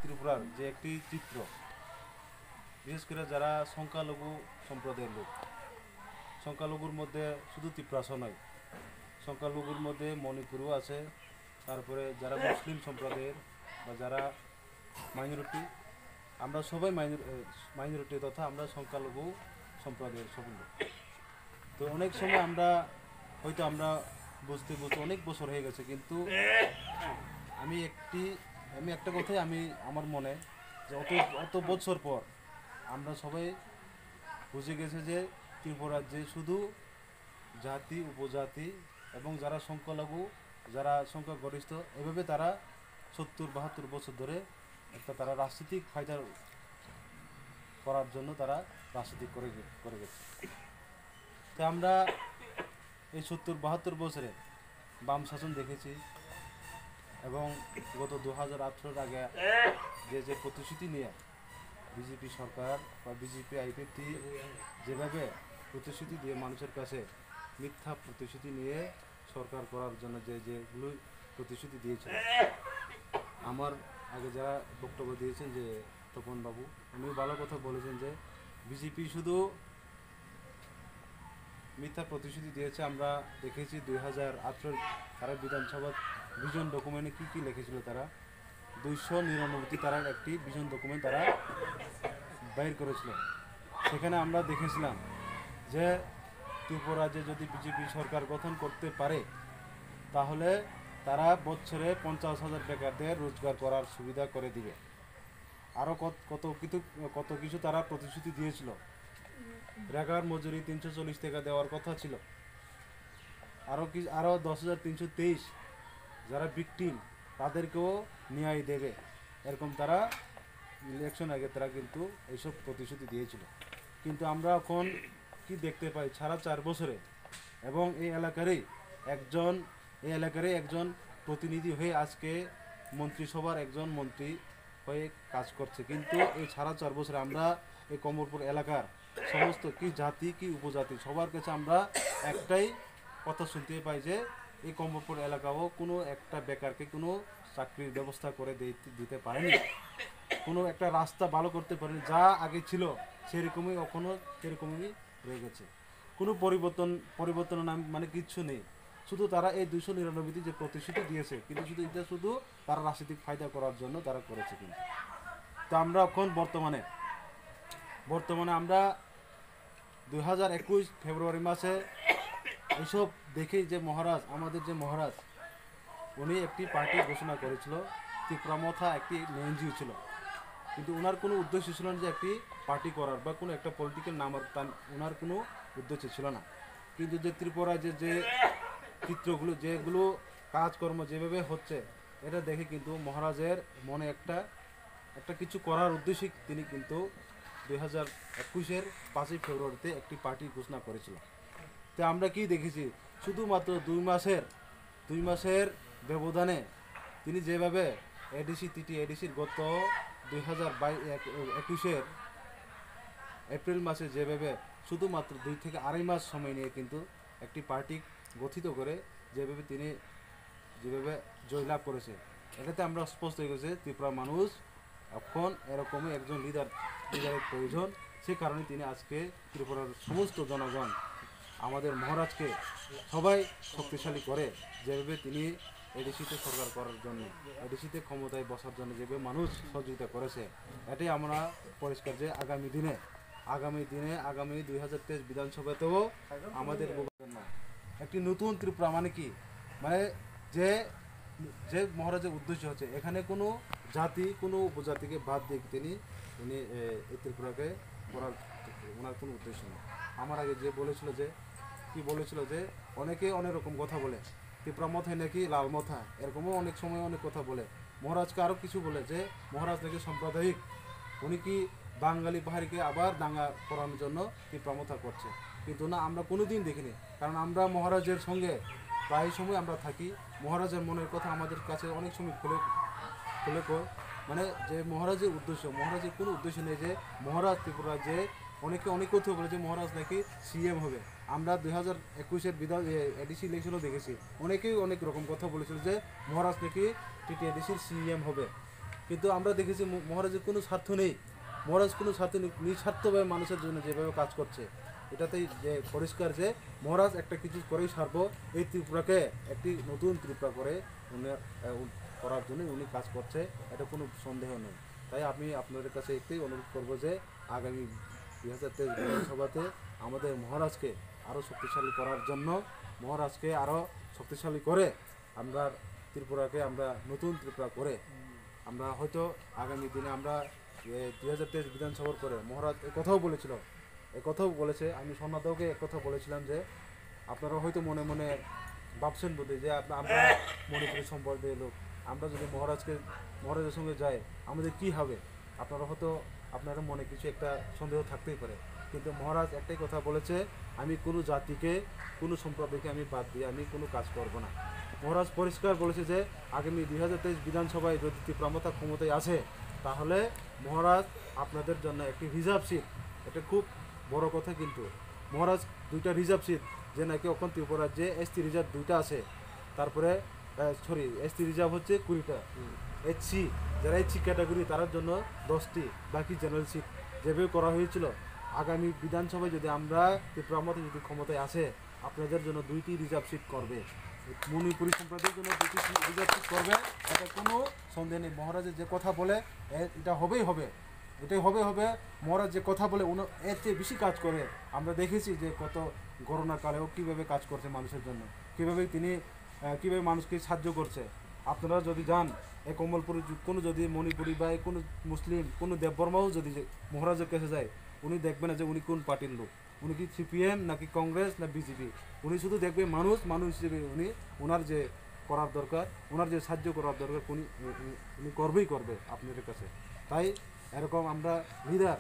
ত্রিপুরার যে একটি চিত্র, বিশেষ করে যারা সংখ্যালঘু সম্প্রদায়ের লোক, সংখ্যালঘুর মধ্যে শুধু ত্রিপুরাসহ নয়, সংখ্যালঘুর মধ্যে মণিপুরও আছে, তারপরে যারা মুসলিম সম্প্রদায়ের বা যারা মাইনরিটি, আমরা সবাই মাইনরিটি তথা আমরা সংখ্যালঘু সম্প্রদায়ের সব লোক। তো অনেক সময় আমরা হয়তো আমরা বুঝতে বুঝতে অনেক বছর হয়ে গেছে, কিন্তু আমি একটা কথাই আমার মনে যে অত অত বছর পর আমরা সবাই বুঝে গেছে যে ত্রিপুরা রাজ্যে শুধু জাতি উপজাতি এবং যারা সংখ্যালঘু, যারা সংখ্যাগরিষ্ঠ, এভাবে তারা 70-72 বছর ধরে তারা রাজনৈতিক ফায়দা করার জন্য তারা রাজনীতি করে গেছে। তো আমরা এই 70-72 বছরে বাম শাসন দেখেছি, এবং গত 2018 আগে যে প্রতিশ্রুতি নিয়ে বিজেপি সরকার বা বিজেপি আইপিএফটি যেভাবে প্রতিশ্রুতি দিয়ে মানুষের কাছে মিথ্যা প্রতিশ্রুতি নিয়ে সরকার করার জন্য যেগুলো প্রতিশ্রুতি দিয়েছিল, আমার আগে যারা বক্তব্য দিয়েছেন যে তপন বাবু, উনি ভালো কথা বলেছেন যে বিজেপি শুধু মিথ্যা প্রতিশ্রুতি দিয়েছে। আমরা দেখেছি 2018 তারা বিধানসভা ভিশন ডকুমেন্টে কী লিখেছিল, তারা 299টি তারা একটি ভিশন ডকুমেন্ট তারা বাইর করেছিল। সেখানে আমরা দেখেছিলাম যে ত্রিপুরা রাজ্যে যদি বিজেপি সরকার গঠন করতে পারে তাহলে তারা বছরে 50,000 বেকারদের রোজগার করার সুবিধা করে দিবে। আরও কত কিছু তারা প্রতিশ্রুতি দিয়েছিল। রেগার মজুরি 340 টাকা দেওয়ার কথা ছিল। আরও 10,323 যারা ভিকটিম তাদেরকেও ন্যায় দেবে, এরকম তারা ইলেকশন আগে তারা কিন্তু এইসব প্রতিশ্রুতি দিয়েছিল। কিন্তু আমরা এখন কি দেখতে পাই, সারা 4 বছরে, এবং এই এলাকারই একজন প্রতিনিধি হয়ে আজকে মন্ত্রিসভার একজন মন্ত্রী হয়ে কাজ করছে। কিন্তু এই সারা 4 বছরে আমরা এই কমলপুর এলাকার সমস্ত কি জাতি কি উপজাতি সবার কাছে আমরা একটাই কথা শুনতে পাই যে এই কমলপুর এলাকাও কোনো একটা বেকারকে কোনো চাকরির ব্যবস্থা করে দিতে পারেনি, কোনো একটা রাস্তা ভালো করতে পারেনি। যা আগে ছিল সেরকমই এখনও সেরকমই রয়ে গেছে, কোনো পরিবর্তন নাম মানে কিচ্ছু নেই। শুধু তারা এই 299টি যে প্রতিশ্রুতি দিয়েছে, কিন্তু এটা শুধু তারা রাজনৈতিক ফায়দা করার জন্য তারা করেছে। কিন্তু তো আমরা এখন বর্তমানে আমরা 2021 ফেব্রুয়ারি মাসে এইসব দেখি যে আমাদের যে মহারাজ উনি একটি পার্টি ঘোষণা করেছিল, ত্রিপুরা মথা একটি এনজিও ছিল, কিন্তু ওনার কোনো উদ্দেশ্য ছিল না যে একটি পার্টি করার বা কোনো একটা পলিটিক্যাল নামার, ওনার কোনো উদ্দেশ্য ছিল না। কিন্তু যে ত্রিপুরা যে চিত্রগুলো যেগুলো কাজকর্ম যেভাবে হচ্ছে এটা দেখে কিন্তু মহারাজের মনে একটা কিছু করার উদ্দেশ্যে তিনি কিন্তু 2021-এর 5ই ফেব্রুয়ারিতে একটি পার্টি ঘোষণা করেছিল। তো আমরা কি দেখেছি, শুধুমাত্র 2 মাসের ব্যবধানে তিনি যেভাবে এডিসির গত 2021-এর এপ্রিল মাসে যেভাবে শুধুমাত্র 2 থেকে আড়াই মাস সময় নিয়ে কিন্তু একটি পার্টি গঠিত করে তিনি যেভাবে জয়লাভ করেছে, এটাতে আমরা স্পষ্ট হয়ে গেছে ত্রিপুরা মানুষ এখন এরকমই একজন লিডারের প্রয়োজন। সে কারণে তিনি আজকে ত্রিপুরার সমস্ত জনগণ আমাদের মহারাজকে সবাই শক্তিশালী করে, যেভাবে তিনি এডিসিতে সরকার করার জন্য, এডিসিতে ক্ষমতায় বসার জন্য যেভাবে মানুষ সহযোগিতা করেছে, এটাই আমরা পরিষ্কার যে আগামী দিনে 2023 বিধানসভাতেও আমাদের একটি নতুন ত্রিপুরা মানে কি, মানে যে মহারাজের উদ্দেশ্য হচ্ছে এখানে কোনো জাতি কোনো উপজাতিকে বাদ দিয়ে উনি এই ত্রিপুরাকে করার ওনার কোনো উদ্দেশ্য নেই। আমার আগে বলেছিল যে অনেকে অনেক রকম কথা বলে, ত্রিপুরা মথায় নাকি লাল মথা, এরকমও অনেক সময় অনেক কথা বলে। মহারাজকে আরও কিছু বলে যে মহারাজ নাকি সাম্প্রদায়িক, উনি কি বাঙালি পাহাড়িকে আবার দাঙ্গা করানোর জন্য ত্রিপুরা মথা করছে। কিন্তু না, আমরা কোনো দিন দেখিনি, কারণ আমরা মহারাজের সঙ্গে প্রায় সময় আমরা থাকি। মহারাজের মনের কথা আমাদের কাছে অনেক সময় খুলে মানে যে মহারাজের কোনো উদ্দেশ্য নেই যে মহারাজ ত্রিপুরা যে অনেকে অনেক কথা বলে যে মহারাজ নাকি সিএম হবে। আমরা 2021-এর এডিসি ইলেকশনও দেখেছি, অনেকেই অনেক রকম কথা বলেছিল যে মহারাজ নাকি টিটিএডিসির সিএম হবে। কিন্তু আমরা দেখেছি মহারাজের কোনো স্বার্থ নেই, মহারাজ কোনো স্বার্থ নেই, নিঃস্বার্থভাবে মানুষের জন্য যেভাবে কাজ করছে এটাতেই যে পরিষ্কার যে মহারাজ একটা কিছু করেই সারব, এই ত্রিপুরাকে একটি নতুন ত্রিপুরা করে উনি করার জন্য উনি কাজ করছে, এটা কোনো সন্দেহ নেই। তাই আমি আপনাদের কাছে একটাই অনুরোধ করব যে আগামী 2023 বিধানসভাতে আমাদের মহারাজকে আরও শক্তিশালী করার জন্য, মহারাজকে আরও শক্তিশালী করে আমরা ত্রিপুরাকে আমরা নতুন ত্রিপুরা করে আমরা হয়তো আগামী দিনে আমরা 2023 বিধানসভার পরে মহারাজ কথাও বলেছিল, কথাও বলেছে, আমি সোনাদাওকে কথা বলেছিলাম যে আপনারা হয়তো মনে মনে ভাবছেন বোধ যে আমরা মণিপুরি সম্প্রদায়ের লোক, আমরা যদি মহারাজের সঙ্গে যাই আমাদের কি হবে, আপনারা হয়তো আপনার মনে কিছু একটা সন্দেহ থাকতেই পারে। কিন্তু মহারাজ একটাই কথা বলেছে, আমি কোনো জাতিকে কোনো সম্প্রদায়কে আমি বাদ দিয়ে আমি কোনো কাজ করব না। মহারাজ পরিষ্কার বলেছে যে আগামী 2023 বিধানসভায় যদি ত্রিপুরা ক্ষমতায় আসে তাহলে মহারাজ আপনাদের জন্য একটি রিজার্ভ সিট, এটা খুব বড় কথা, কিন্তু মহারাজ 2টা রিজার্ভ সিট, যে নাকি এখন ত্রিপুরা রাজ্যে এসটি রিজার্ভ 2টা আছে, তারপরে এসটি রিজার্ভ হচ্ছে 20টা, এইচসি যারা এইচসি ক্যাটাগরি তার জন্য 10টি, বাকি জেনারেল সিট যেভাবে করা হয়েছিল। আগামী বিধানসভায় যদি আমরা ত্রিপুরা যদি ক্ষমতায় আসে আপনাদের জন্য 2টি রিজার্ভ সিট করবে, মণিপুরি সম্প্রদায়ের জন্য 2টি রিজার্ভ সিট করবে, এটা কোনো সন্দেহ নেই। মহারাজের যে কথা বলে এটা হবেই হবে, এটাই হবে। মহারাজ যে কথা বলে এর চেয়ে বেশি কাজ করে, আমরা দেখেছি যে কত করোনার কালেও কীভাবে কাজ করছে মানুষের জন্য, কীভাবে মানুষকে সাহায্য করছে। আপনারা যদি যান এই কমলপুরে কোনো যদি মণিপুরি বা কোনো মুসলিম কোনো দেববর্মাও যদি মহারাজের কাছে যায়, উনি দেখবেন না যে উনি কোন পার্টির লোক, উনি কি সিপিএম নাকি কংগ্রেস না বিজেপি, উনি শুধু দেখবে মানুষ হিসেবে উনি ওনার যে করার দরকার, ওনার যে সাহায্য করার দরকার উনি করবে আপনাদের কাছে। তাই এরকম আমরা লিডার